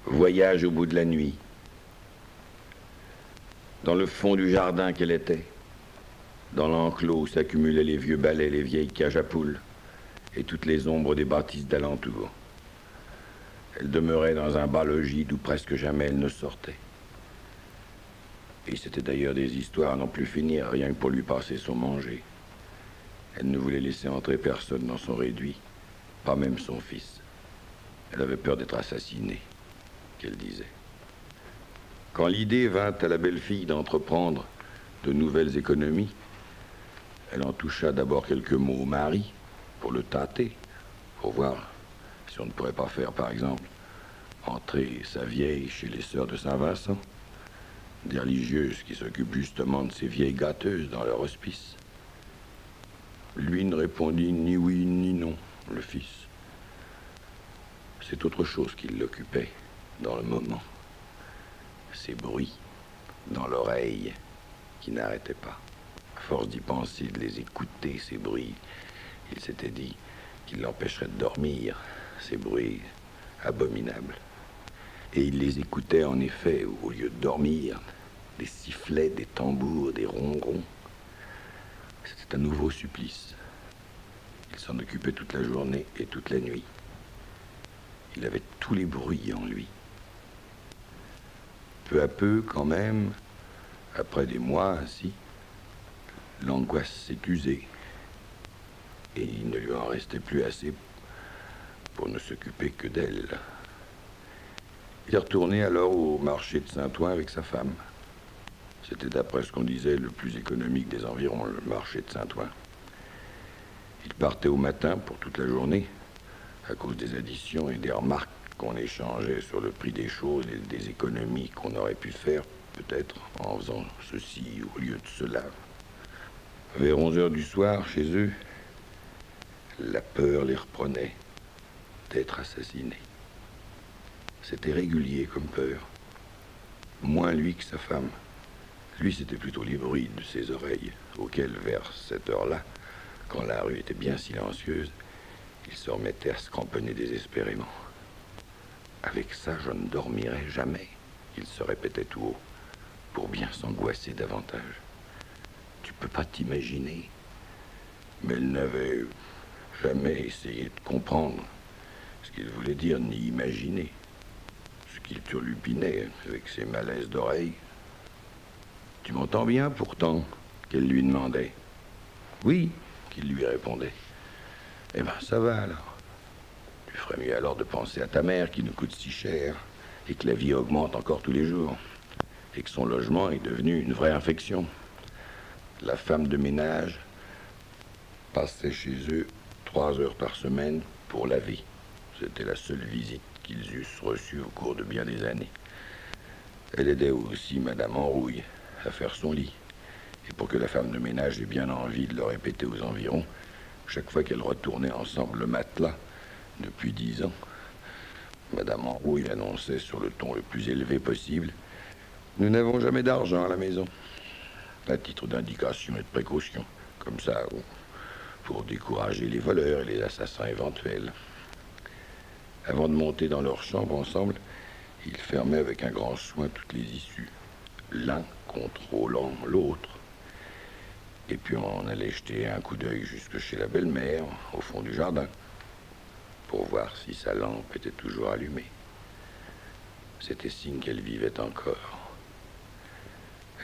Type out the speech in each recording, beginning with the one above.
Voyage au bout de la nuit. Dans le fond du jardin qu'elle était, dans l'enclos où s'accumulaient les vieux balais, les vieilles cages à poules et toutes les ombres des bâtisses d'alentour. Elle demeurait dans un bas logis d'où presque jamais elle ne sortait. Et c'était d'ailleurs des histoires à n'en plus finir, rien que pour lui passer son manger. Elle ne voulait laisser entrer personne dans son réduit, pas même son fils. Elle avait peur d'être assassinée, qu'elle disait. Quand l'idée vint à la belle-fille d'entreprendre de nouvelles économies, elle en toucha d'abord quelques mots au mari, pour le tâter, pour voir si on ne pourrait pas faire, par exemple, entrer sa vieille chez les sœurs de Saint-Vincent, des religieuses qui s'occupent justement de ces vieilles gâteuses dans leur hospice. Lui ne répondit ni oui ni non, le fils. C'est autre chose qui l'occupait dans le moment. Ces bruits dans l'oreille qui n'arrêtaient pas. À force d'y penser, de les écouter, ces bruits, il s'était dit qu'il l'empêcherait de dormir, ces bruits abominables. Et il les écoutait en effet, au lieu de dormir, des sifflets, des tambours, des ronrons. C'était un nouveau supplice. Il s'en occupait toute la journée et toute la nuit. Il avait tous les bruits en lui. Peu à peu, quand même, après des mois ainsi, l'angoisse s'est usée. Et il ne lui en restait plus assez pour ne s'occuper que d'elle. Il est retourné alors au marché de Saint-Ouen avec sa femme. C'était, d'après ce qu'on disait, le plus économique des environs, le marché de Saint-Ouen. Il partait au matin pour toute la journée, à cause des additions et des remarques qu'on échangeait sur le prix des choses et des économies qu'on aurait pu faire, peut-être, en faisant ceci au lieu de cela. Vers 11 heures du soir, chez eux, la peur les reprenait d'être assassinés. C'était régulier comme peur. Moins lui que sa femme. Lui, c'était plutôt les bruits de ses oreilles, auxquels, vers cette heure-là, quand la rue était bien silencieuse, il se remettait à se cramponner désespérément. Avec ça, je ne dormirai jamais, il se répétait tout haut, pour bien s'angoisser davantage. Tu peux pas t'imaginer. Mais elle n'avait jamais essayé de comprendre ce qu'il voulait dire, ni imaginer ce qu'il turlupinait avec ses malaises d'oreilles. Tu m'entends bien, pourtant, qu'elle lui demandait. Oui, qu'il lui répondait. Eh ben, ça va alors. Tu ferais mieux alors de penser à ta mère qui nous coûte si cher et que la vie augmente encore tous les jours et que son logement est devenu une vraie infection. La femme de ménage passait chez eux 3 heures par semaine pour laver. C'était la seule visite qu'ils eussent reçue au cours de bien des années. Elle aidait aussi Madame Enrouille à faire son lit. Et pour que la femme de ménage ait bien envie de le répéter aux environs, chaque fois qu'elle retournait ensemble le matelas, depuis 10 ans, Madame Enrouille annonçait sur le ton le plus élevé possible: « Nous n'avons jamais d'argent à la maison. » À titre d'indication et de précaution, comme ça, pour décourager les voleurs et les assassins éventuels. Avant de monter dans leur chambre ensemble, ils fermaient avec un grand soin toutes les issues, l'un contrôlant l'autre. Et puis on allait jeter un coup d'œil jusque chez la belle-mère, au fond du jardin, pour voir si sa lampe était toujours allumée. C'était signe qu'elle vivait encore.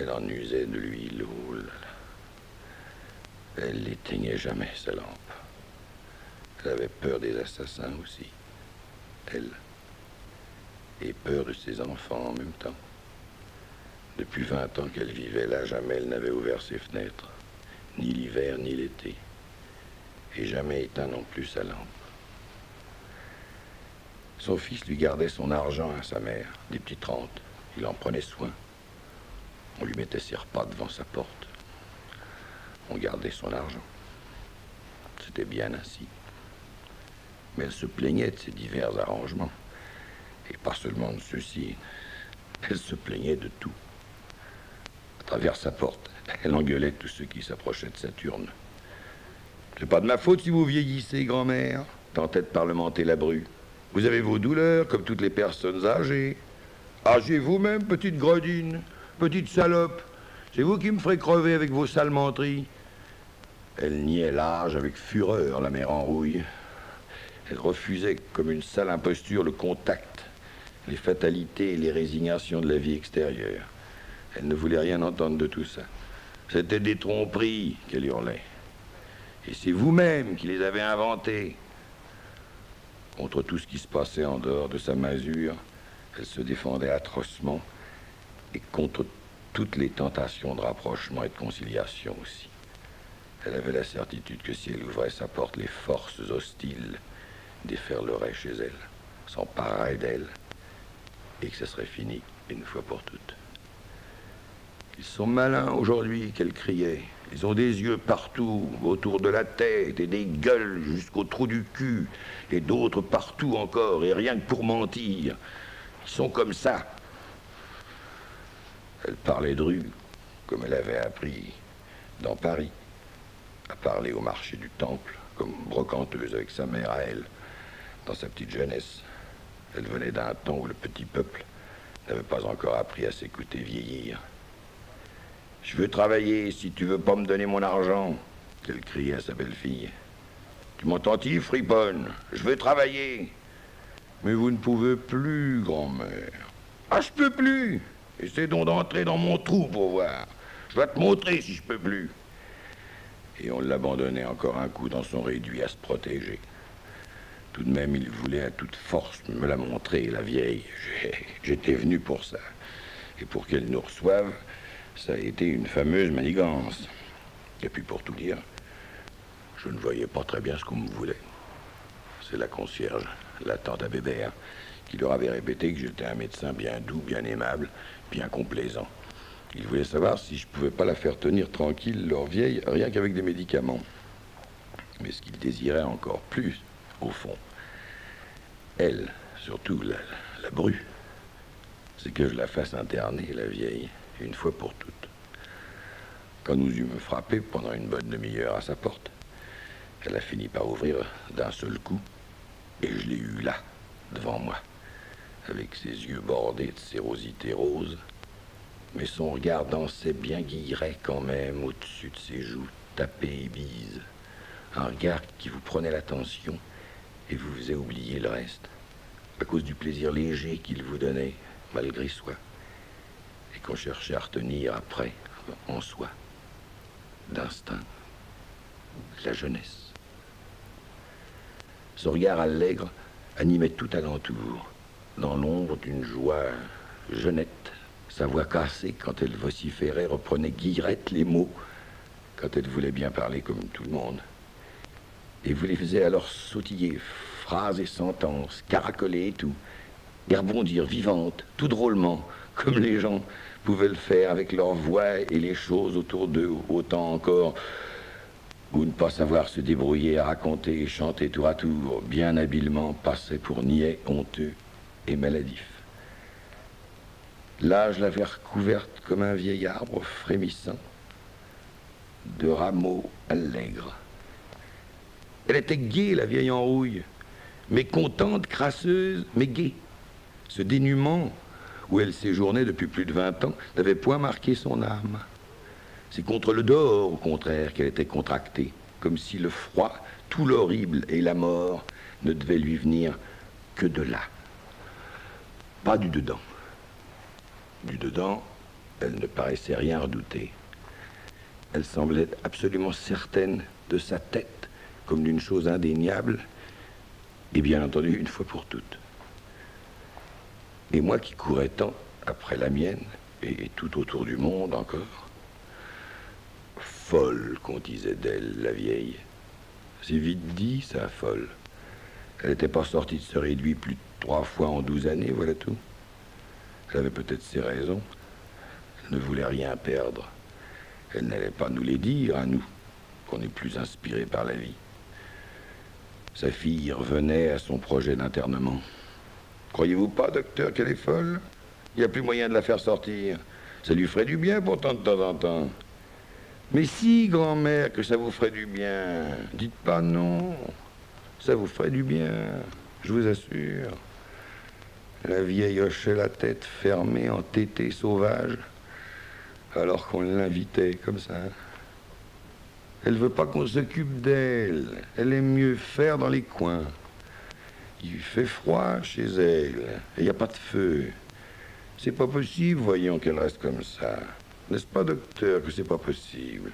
Elle en usait de l'huile, oh là là. Elle n'éteignait jamais sa lampe. Elle avait peur des assassins aussi, elle, et peur de ses enfants en même temps. Depuis 20 ans qu'elle vivait là, jamais elle n'avait ouvert ses fenêtres, ni l'hiver ni l'été, et jamais éteint non plus sa lampe. Son fils lui gardait son argent à sa mère, des petites rentes. Il en prenait soin. On lui mettait ses repas devant sa porte. On gardait son argent. C'était bien ainsi. Mais elle se plaignait de ces divers arrangements. Et pas seulement de ceux-ci. Elle se plaignait de tout. À travers sa porte, elle engueulait tous ceux qui s'approchaient de Saturne. « C'est pas de ma faute si vous vieillissez, grand-mère », tentait de parlementer la bru. Vous avez vos douleurs, comme toutes les personnes âgées. Âgées vous-même, petite gredine, petite salope. C'est vous qui me ferez crever avec vos salmenteries. Elle niait l'âge avec fureur, la mère en rouille. Elle refusait, comme une sale imposture, le contact, les fatalités et les résignations de la vie extérieure. Elle ne voulait rien entendre de tout ça. C'était des tromperies qu'elle hurlait. Et c'est vous-même qui les avez inventées. Contre tout ce qui se passait en dehors de sa masure, elle se défendait atrocement, et contre toutes les tentations de rapprochement et de conciliation aussi. Elle avait la certitude que si elle ouvrait sa porte, les forces hostiles déferleraient chez elle, s'empareraient d'elle, et que ce serait fini une fois pour toutes. Ils sont malins aujourd'hui, qu'elle criait. Ils ont des yeux partout, autour de la tête, et des gueules jusqu'au trou du cul, et d'autres partout encore, et rien que pour mentir. Ils sont comme ça. Elle parlait de rue, comme elle avait appris dans Paris, à parler au marché du Temple, comme brocanteuse avec sa mère à elle, dans sa petite jeunesse. Elle venait d'un temps où le petit peuple n'avait pas encore appris à s'écouter vieillir. « Je veux travailler, si tu veux pas me donner mon argent », qu'elle criait à sa belle-fille. « Tu m'entends-tu, friponne? Je veux travailler. »« Mais vous ne pouvez plus, grand-mère. »« Ah, je peux plus. Essaie donc d'entrer dans mon trou pour voir. Je vais te montrer si je peux plus. » Et on l'abandonnait encore un coup dans son réduit à se protéger. Tout de même, il voulait à toute force me la montrer, la vieille. J'étais venu pour ça. Et pour qu'elle nous reçoive, ça a été une fameuse manigance. Et puis pour tout dire, je ne voyais pas très bien ce qu'on me voulait. C'est la concierge, la tante à Bébert, qui leur avait répété que j'étais un médecin bien doux, bien aimable, bien complaisant. Ils voulaient savoir si je pouvais pas la faire tenir tranquille, leur vieille, rien qu'avec des médicaments. Mais ce qu'ils désiraient encore plus, au fond, elle, surtout la bru, c'est que je la fasse interner, la vieille, une fois pour toutes. Quand nous eûmes frappé pendant une bonne demi-heure à sa porte, elle a fini par ouvrir d'un seul coup, et je l'ai eue là, devant moi, avec ses yeux bordés de sérosité rose, mais son regard dansait bien guilleret quand même au-dessus de ses joues tapées et bises, un regard qui vous prenait l'attention et vous faisait oublier le reste, à cause du plaisir léger qu'il vous donnait, malgré soi, et qu'on cherchait à retenir après, en soi, d'instinct, la jeunesse. Son regard allègre animait tout alentour, dans l'ombre d'une joie jeunette. Sa voix cassée, quand elle vociférait, reprenait guillerette les mots, quand elle voulait bien parler comme tout le monde. Et vous les faisiez alors sautiller, phrases et sentences, caracoler et tout, et rebondir vivantes, tout drôlement, comme les gens pouvaient le faire avec leur voix et les choses autour d'eux, autant encore, ou ne pas savoir se débrouiller à raconter et chanter tour à tour, bien habilement passait pour niais, honteux et maladif. Là, je l'avais recouverte comme un vieil arbre frémissant de rameaux allègres. Elle était gaie, la vieille enrouille, mais contente, crasseuse, mais gaie. Ce dénuement, où elle séjournait depuis plus de 20 ans, n'avait point marqué son âme. C'est contre le dehors, au contraire, qu'elle était contractée, comme si le froid, tout l'horrible et la mort ne devaient lui venir que de là. Pas du dedans. Du dedans, elle ne paraissait rien redouter. Elle semblait absolument certaine de sa tête, comme d'une chose indéniable, et bien entendu une fois pour toutes. Et moi qui courais tant après la mienne, et tout autour du monde encore, folle qu'on disait d'elle, la vieille. C'est vite dit, ça, folle. Elle n'était pas sortie de ce réduit plus de 3 fois en 12 années, voilà tout. Elle avait peut-être ses raisons. Elle ne voulait rien perdre. Elle n'allait pas nous les dire, à nous, qu'on est plus inspirés par la vie. Sa fille revenait à son projet d'internement. Croyez-vous pas, docteur, qu'elle est folle? Il n'y a plus moyen de la faire sortir. Ça lui ferait du bien pourtant de temps en temps. Mais si, grand-mère, que ça vous ferait du bien. Dites pas non. Ça vous ferait du bien. Je vous assure. La vieille hochait la tête fermée en tété sauvage, alors qu'on l'invitait comme ça. Elle veut pas qu'on s'occupe d'elle. Elle aime mieux faire dans les coins. Il fait froid chez elle. Il n'y a pas de feu. C'est pas possible, voyons, qu'elle reste comme ça. N'est-ce pas, docteur, que c'est pas possible?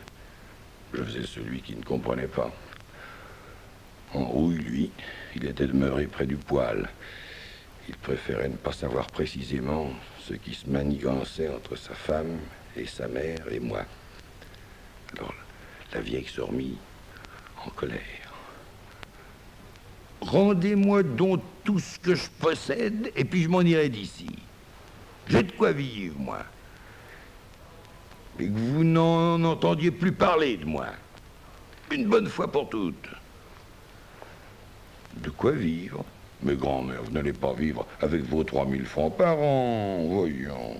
Je faisais celui qui ne comprenait pas. En rouille, lui, il était demeuré près du poêle. Il préférait ne pas savoir précisément ce qui se manigançait entre sa femme et sa mère et moi. Alors, la vieille se remit en colère. Rendez-moi donc tout ce que je possède, et puis je m'en irai d'ici. J'ai de quoi vivre, moi. Et que vous n'en entendiez plus parler de moi. Une bonne fois pour toutes. De quoi vivre? Mais grand-mère, vous n'allez pas vivre avec vos 3000 francs par an. Voyons.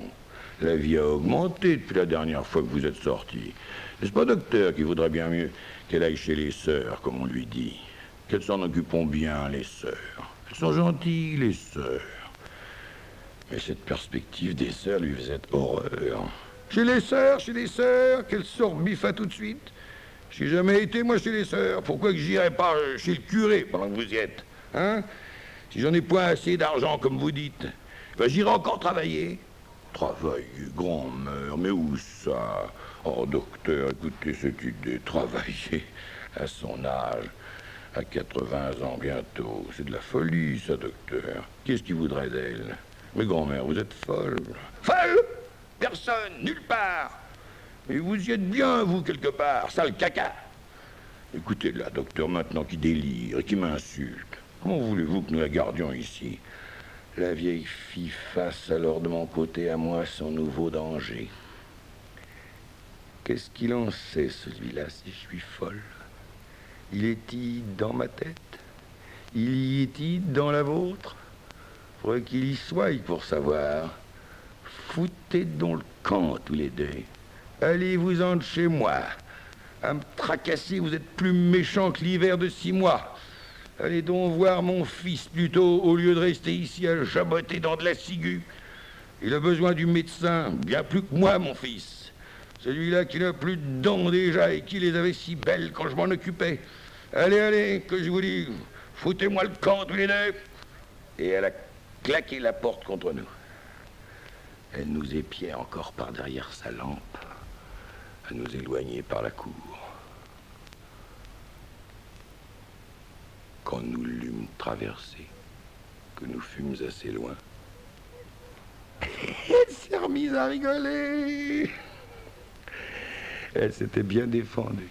La vie a augmenté depuis la dernière fois que vous êtes sorti. N'est-ce pas, docteur, qui voudrait bien mieux qu'elle aille chez les sœurs, comme on lui dit? Qu'elles s'en occupons bien, les sœurs. Elles sont gentilles, les sœurs. Mais cette perspective des sœurs lui faisait horreur. Chez les sœurs, qu'elle sort biffa tout de suite. J'ai jamais été, moi, chez les sœurs. Pourquoi que j'irais pas chez le curé pendant que vous y êtes? Hein? Si j'en ai point assez d'argent, comme vous dites, ben, j'irai encore travailler. Travailler, grand-mère, mais où ça? Oh, docteur, écoutez cette idée, travailler à son âge, à 80 ans bientôt. C'est de la folie, ça, docteur. Qu'est-ce qu'il voudrait d'elle? Mais grand-mère, vous êtes folle. Folle? Personne, nulle part. Mais vous y êtes bien, vous, quelque part, sale caca. Écoutez-la, docteur, maintenant qui délire et qui m'insulte. Comment voulez-vous que nous la gardions ici? La vieille fit face alors de mon côté à moi son nouveau danger. Qu'est-ce qu'il en sait, celui-là, si je suis folle? Il est-il dans ma tête? Il y est-il dans la vôtre? Faudrait qu'il y soit pour savoir. Foutez donc le camp, tous les deux. Allez-vous-en de chez moi. À me tracasser, vous êtes plus méchant que l'hiver de 6 mois. Allez donc voir mon fils plutôt, au lieu de rester ici à jaboter dans de la ciguë. Il a besoin du médecin, bien plus que moi, mon fils. Celui-là qui n'a plus de dents déjà et qui les avait si belles quand je m'en occupais. Allez, allez, que je vous dis, foutez-moi le camp tous les deux. Et elle a claqué la porte contre nous. Elle nous épiait encore par derrière sa lampe, à nous éloigner par la cour. Quand nous l'eûmes traversé, que nous fûmes assez loin, elle s'est remise à rigoler. Elle s'était bien défendue.